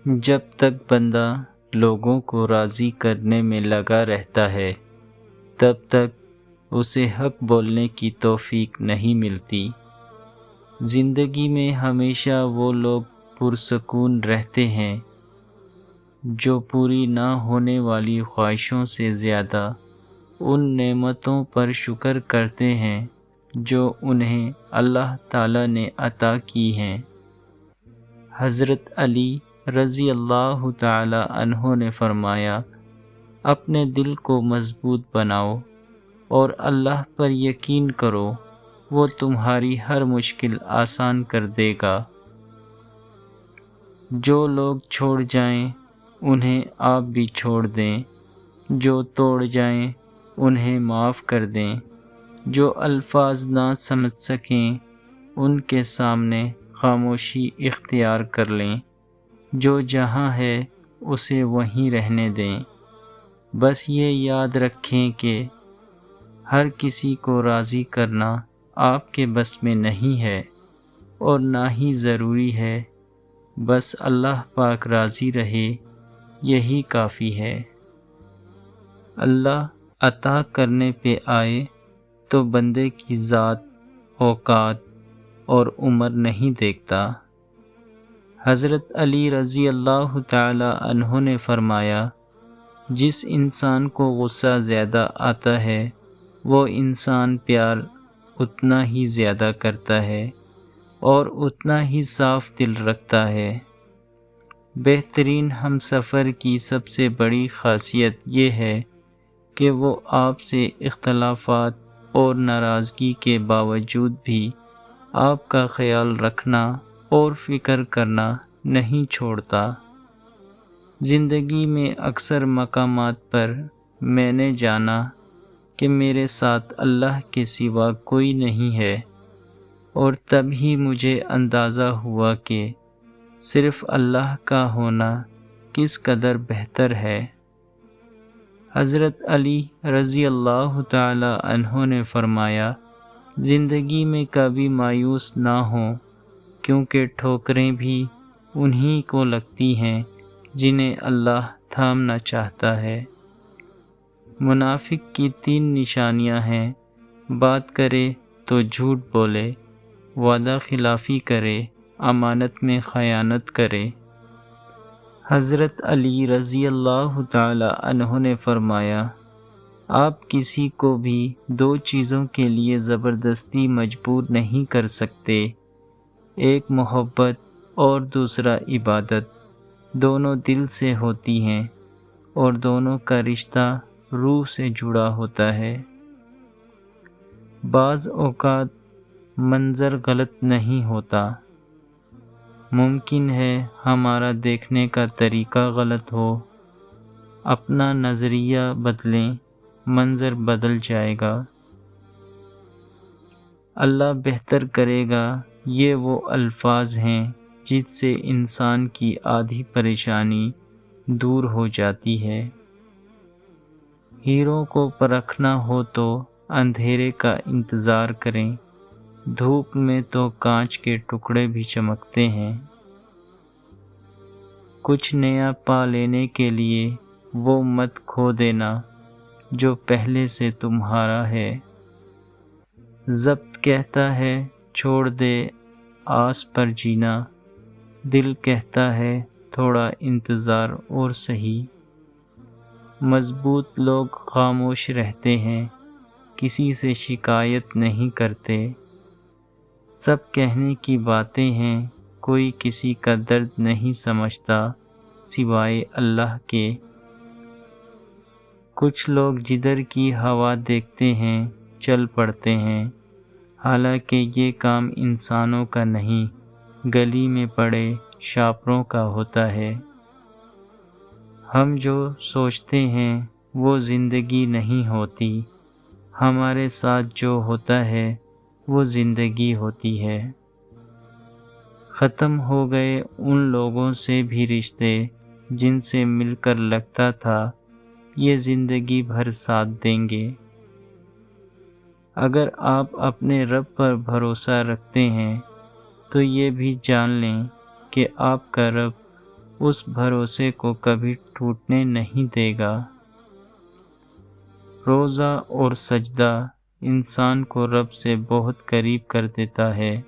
جب تک بندہ لوگوں کو راضی کرنے میں لگا رہتا ہے تب تک اسے حق بولنے کی توفیق نہیں ملتی۔ زندگی میں ہمیشہ وہ لوگ پرسکون رہتے ہیں جو پوری نہ ہونے والی خواہشوں سے زیادہ ان نعمتوں پر شکر کرتے ہیں جو انہیں اللہ تعالیٰ نے عطا کی ہیں۔ حضرت علی رضی اللہ تعالی عنہ نے فرمایا، اپنے دل کو مضبوط بناؤ اور اللہ پر یقین کرو، وہ تمہاری ہر مشکل آسان کر دے گا۔ جو لوگ چھوڑ جائیں انہیں آپ بھی چھوڑ دیں، جو توڑ جائیں انہیں معاف کر دیں، جو الفاظ نہ سمجھ سکیں ان کے سامنے خاموشی اختیار کر لیں، جو جہاں ہے اسے وہیں رہنے دیں۔ بس یہ یاد رکھیں کہ ہر کسی کو راضی کرنا آپ کے بس میں نہیں ہے اور نہ ہی ضروری ہے، بس اللہ پاک راضی رہے یہی کافی ہے۔ اللہ عطا کرنے پہ آئے تو بندے کی ذات، اوقات اور عمر نہیں دیکھتا۔ حضرت علی رضی اللہ تعالی عنہ نے فرمایا، جس انسان کو غصہ زیادہ آتا ہے وہ انسان پیار اتنا ہی زیادہ کرتا ہے اور اتنا ہی صاف دل رکھتا ہے۔ بہترین ہم سفر کی سب سے بڑی خاصیت یہ ہے کہ وہ آپ سے اختلافات اور ناراضگی کے باوجود بھی آپ کا خیال رکھنا اور فکر کرنا نہیں چھوڑتا۔ زندگی میں اکثر مقامات پر میں نے جانا کہ میرے ساتھ اللہ کے سوا کوئی نہیں ہے، اور تب ہی مجھے اندازہ ہوا کہ صرف اللہ کا ہونا کس قدر بہتر ہے۔ حضرت علی رضی اللہ تعالی عنہ نے فرمایا، زندگی میں کبھی مایوس نہ ہوں، کیونکہ ٹھوکریں بھی انہی کو لگتی ہیں جنہیں اللہ تھامنا چاہتا ہے۔ منافق کی 3 نشانیاں ہیں: بات کرے تو جھوٹ بولے، وعدہ خلافی کرے، امانت میں خیانت کرے۔ حضرت علی رضی اللہ تعالی عنہ نے فرمایا، آپ کسی کو بھی 2 چیزوں کے لیے زبردستی مجبور نہیں کر سکتے، ایک محبت اور دوسرا عبادت۔ دونوں دل سے ہوتی ہیں اور دونوں کا رشتہ روح سے جڑا ہوتا ہے۔ بعض اوقات منظر غلط نہیں ہوتا، ممکن ہے ہمارا دیکھنے کا طریقہ غلط ہو۔ اپنا نظریہ بدلیں، منظر بدل جائے گا۔ اللہ بہتر کرے گا، یہ وہ الفاظ ہیں جس سے انسان کی آدھی پریشانی دور ہو جاتی ہے۔ ہیروں کو پرکھنا ہو تو اندھیرے کا انتظار کریں، دھوپ میں تو کانچ کے ٹکڑے بھی چمکتے ہیں۔ کچھ نیا پا لینے کے لیے وہ مت کھو دینا جو پہلے سے تمہارا ہے۔ ضبط کہتا ہے چھوڑ دے آس پر جینا، دل کہتا ہے تھوڑا انتظار اور سہی۔ مضبوط لوگ خاموش رہتے ہیں، کسی سے شکایت نہیں کرتے۔ سب کہنے کی باتیں ہیں، کوئی کسی کا درد نہیں سمجھتا سوائے اللہ کے۔ کچھ لوگ جدھر کی ہوا دیکھتے ہیں چل پڑتے ہیں، حالانکہ یہ کام انسانوں کا نہیں، گلی میں پڑے شاپروں کا ہوتا ہے۔ ہم جو سوچتے ہیں وہ زندگی نہیں ہوتی، ہمارے ساتھ جو ہوتا ہے وہ زندگی ہوتی ہے۔ ختم ہو گئے ان لوگوں سے بھی رشتے جن سے مل کر لگتا تھا یہ زندگی بھر ساتھ دیں گے۔ اگر آپ اپنے رب پر بھروسہ رکھتے ہیں تو یہ بھی جان لیں کہ آپ کا رب اس بھروسے کو کبھی ٹوٹنے نہیں دے گا۔ روزہ اور سجدہ انسان کو رب سے بہت قریب کر دیتا ہے۔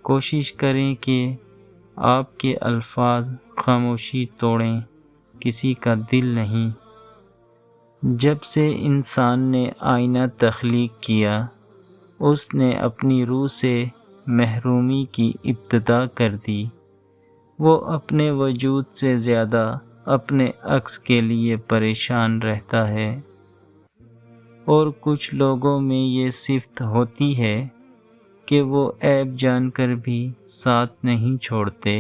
کوشش کریں کہ آپ کے الفاظ خاموشی توڑیں، کسی کا دل نہیں۔ جب سے انسان نے آئینہ تخلیق کیا، اس نے اپنی روح سے محرومی کی ابتدا کر دی۔ وہ اپنے وجود سے زیادہ اپنے عکس کے لیے پریشان رہتا ہے، اور کچھ لوگوں میں یہ صفت ہوتی ہے کہ وہ عیب جان کر بھی ساتھ نہیں چھوڑتے۔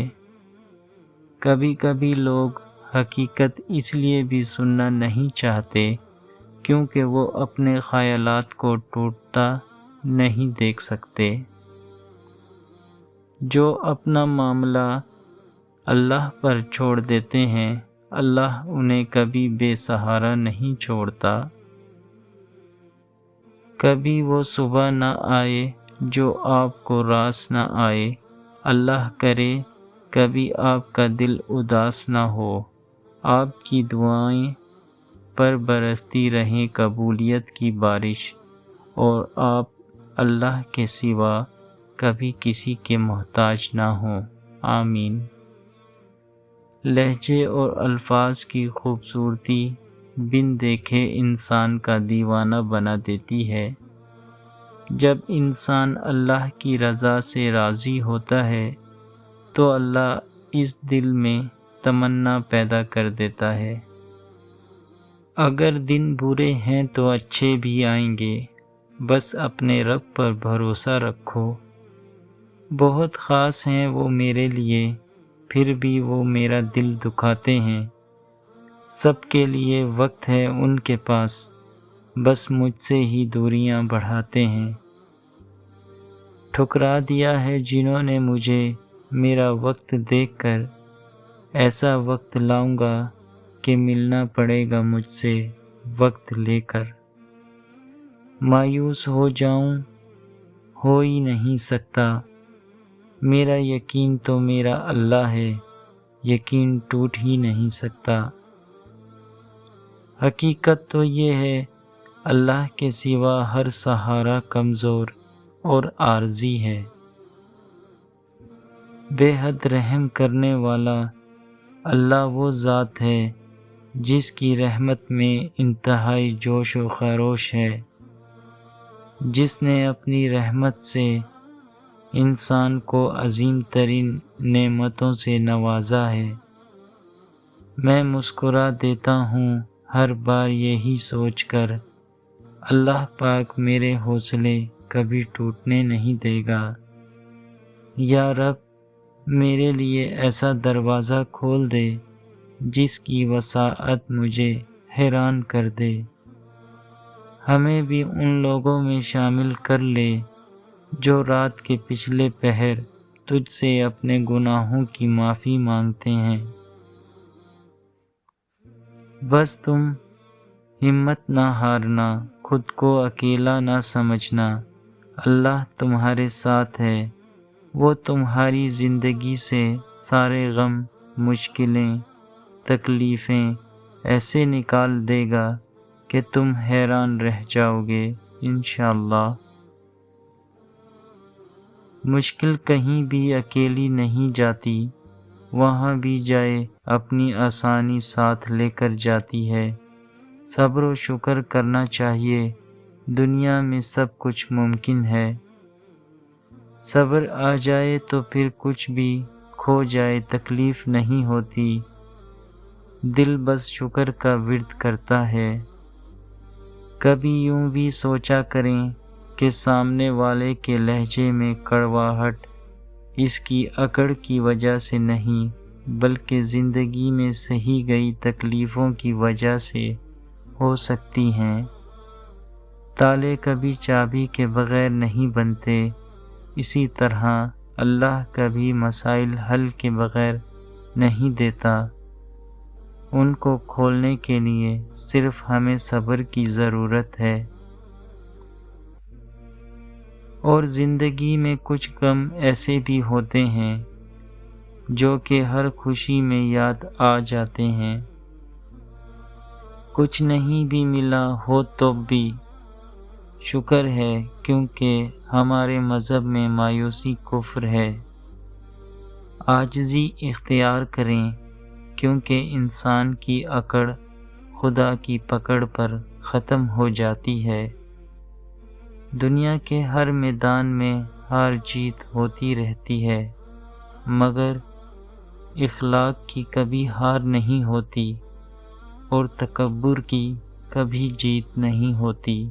کبھی کبھی لوگ حقیقت اس لیے بھی سننا نہیں چاہتے کیونکہ وہ اپنے خیالات کو ٹوٹتا نہیں دیکھ سکتے۔ جو اپنا معاملہ اللہ پر چھوڑ دیتے ہیں، اللہ انہیں کبھی بے سہارا نہیں چھوڑتا۔ کبھی وہ صبح نہ آئے جو آپ کو راس نہ آئے، اللہ کرے کبھی آپ کا دل اداس نہ ہو۔ آپ کی دعائیں پر برستی رہیں قبولیت کی بارش، اور آپ اللہ کے سوا کبھی کسی کے محتاج نہ ہوں۔ آمین۔ لہجے اور الفاظ کی خوبصورتی بن دیکھے انسان کا دیوانہ بنا دیتی ہے۔ جب انسان اللہ کی رضا سے راضی ہوتا ہے تو اللہ اس دل میں تمنا پیدا کر دیتا ہے، اگر دن برے ہیں تو اچھے بھی آئیں گے، بس اپنے رب پر بھروسہ رکھو۔ بہت خاص ہیں وہ میرے لیے، پھر بھی وہ میرا دل دکھاتے ہیں۔ سب کے لیے وقت ہے ان کے پاس، بس مجھ سے ہی دوریاں بڑھاتے ہیں۔ ٹھکرا دیا ہے جنہوں نے مجھے میرا وقت دیکھ کر، ایسا وقت لاؤں گا کہ ملنا پڑے گا مجھ سے وقت لے کر۔ مایوس ہو جاؤں ہو ہی نہیں سکتا، میرا یقین تو میرا اللہ ہے، یقین ٹوٹ ہی نہیں سکتا۔ حقیقت تو یہ ہے اللہ کے سوا ہر سہارا کمزور اور عارضی ہے۔ بے حد رحم کرنے والا اللہ وہ ذات ہے جس کی رحمت میں انتہائی جوش و خروش ہے، جس نے اپنی رحمت سے انسان کو عظیم ترین نعمتوں سے نوازا ہے۔ میں مسکرا دیتا ہوں ہر بار یہی سوچ کر، اللہ پاک میرے حوصلے کبھی ٹوٹنے نہیں دے گا۔ یا رب میرے لیے ایسا دروازہ کھول دے جس کی وسعت مجھے حیران کر دے۔ ہمیں بھی ان لوگوں میں شامل کر لے جو رات کے پچھلے پہر تجھ سے اپنے گناہوں کی معافی مانگتے ہیں۔ بس تم ہمت نہ ہارنا، خود کو اکیلا نہ سمجھنا، اللہ تمہارے ساتھ ہے، وہ تمہاری زندگی سے سارے غم، مشکلیں، تکلیفیں ایسے نکال دے گا کہ تم حیران رہ جاؤ گے انشاءاللہ۔ مشکل کہیں بھی اکیلی نہیں جاتی، وہاں بھی جائے اپنی آسانی ساتھ لے کر جاتی ہے۔ صبر و شکر کرنا چاہیے، دنیا میں سب کچھ ممکن ہے۔ صبر آ جائے تو پھر کچھ بھی کھو جائے تکلیف نہیں ہوتی، دل بس شکر کا ورد کرتا ہے۔ کبھی یوں بھی سوچا کریں کہ سامنے والے کے لہجے میں کڑواہٹ اس کی اکڑ کی وجہ سے نہیں بلکہ زندگی میں سہی گئی تکلیفوں کی وجہ سے ہو سکتی ہیں۔ تالے کبھی چابی کے بغیر نہیں بنتے، اسی طرح اللہ کبھی مسائل حل کے بغیر نہیں دیتا، ان کو کھولنے کے لیے صرف ہمیں صبر کی ضرورت ہے۔ اور زندگی میں کچھ غم ایسے بھی ہوتے ہیں جو کہ ہر خوشی میں یاد آ جاتے ہیں۔ کچھ نہیں بھی ملا ہو تو بھی شکر ہے، کیونکہ ہمارے مذہب میں مایوسی کفر ہے۔ عاجزی اختیار کریں، کیونکہ انسان کی اکڑ خدا کی پکڑ پر ختم ہو جاتی ہے۔ دنیا کے ہر میدان میں ہار جیت ہوتی رہتی ہے، مگر اخلاق کی کبھی ہار نہیں ہوتی اور تکبر کی کبھی جیت نہیں ہوتی۔